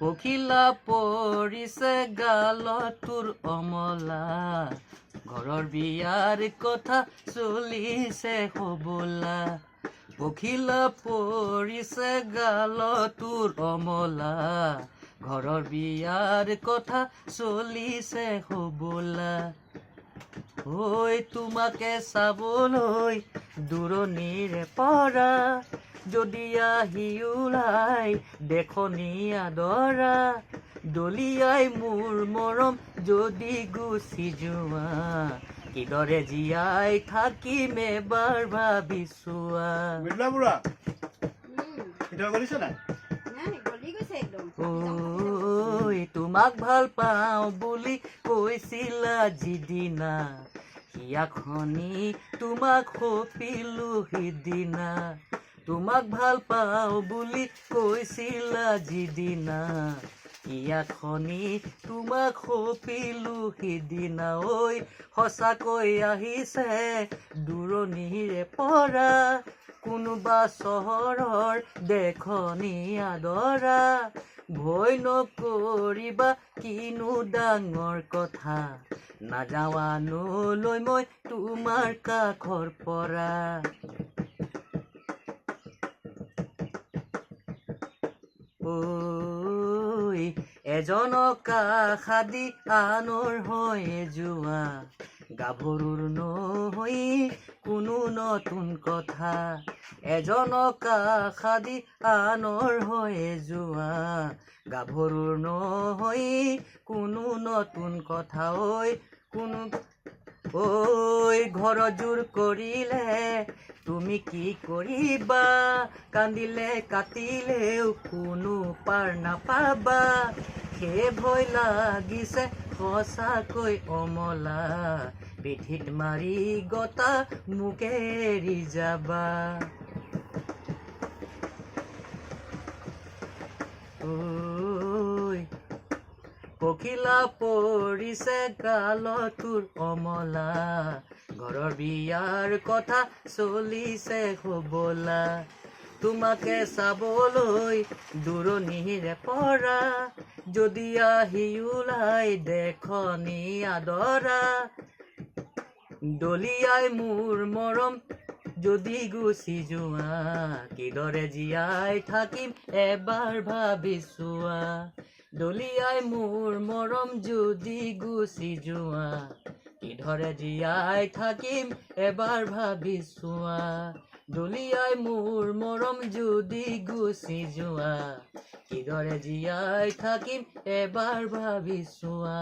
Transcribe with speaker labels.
Speaker 1: পখিলা পৰিছে গালত তোৰ অমলা, ঘৰৰ বিয়াৰ কথা চলিছে হবলা। পখিলা পৰিছে গালত তোৰ অমলা, ঘৰৰ বিয়াৰ কথা চলিছে হবলা। ঐ তোমাকে চাবলৈ দূৰণিৰে পৰা, যদি আহি ওলাই দেখনি আদৰা, দলিয়াই মোৰ মৰম যদি গুচি যোৱা, কিদৰে জীয়াই থাকিম এবাৰ ভাবিছোৱা। ঐ তোমাক ভাল পাওঁ বুলি কৈছিলা যিদিনা, হিয়া খনি তোমাক সপিলো সিদিনা। তোমাক ভাল পাওঁ বুলি কৈছিলা যিদিনা, হিয়া খনি তোমাক সপিলো সিদিনা। ঐ সঁচাকৈ আহিছে দূৰণিৰে পৰা, কোনোবা চহৰৰ দেখনি আদৰা, ভয় নকৰিবা কিনো ডাঙৰ কথা, নাযাৱানলৈ মই তোমাৰ কাষৰ পৰা। ঐ এজনক আশাদি আনৰ হৈ যোৱা, গাভৰুৰ নহৈ কোনো নতুন কথা। এজনক আশাদি আনৰ হৈ যোৱা, গাভৰুৰ নহৈ কোনো নতুন কথা। ঐ ঘৰ জোৰ কৰিলে তুমি কি কৰিবা, কান্দিলে কাটিলেও কোনো পাৰ নাপাবা। সেই ভয় লাগিছে সঁচাকৈ অমলা, পিঠিত মাৰি গতা মোকে এৰি যাবা। ঐ পখিলা পৰিছে গালত তোৰ অমলা, ঘৰৰ বিয়াৰ কথা চলিছে হবলা। তোমাকে চাবলৈ দূৰণিৰে পৰা, যদি আহি ওলাই দেখনি আদৰা, দলিয়াই মোৰ মৰম যদি গুচি যোৱা, কিদৰে জীয়াই থাকিম এবাৰ ভাবিছোৱা। দলিয়াই মোৰ মৰম যদি গুচি যোৱা, কিদৰে জীয়াই থাকিম এবাৰ ভাবিছোৱা। দলিয়াই মোৰ মৰম যদি গুচি যোৱা, কিদৰে জীয়াই থাকিম এবাৰ ভাবিছোৱা।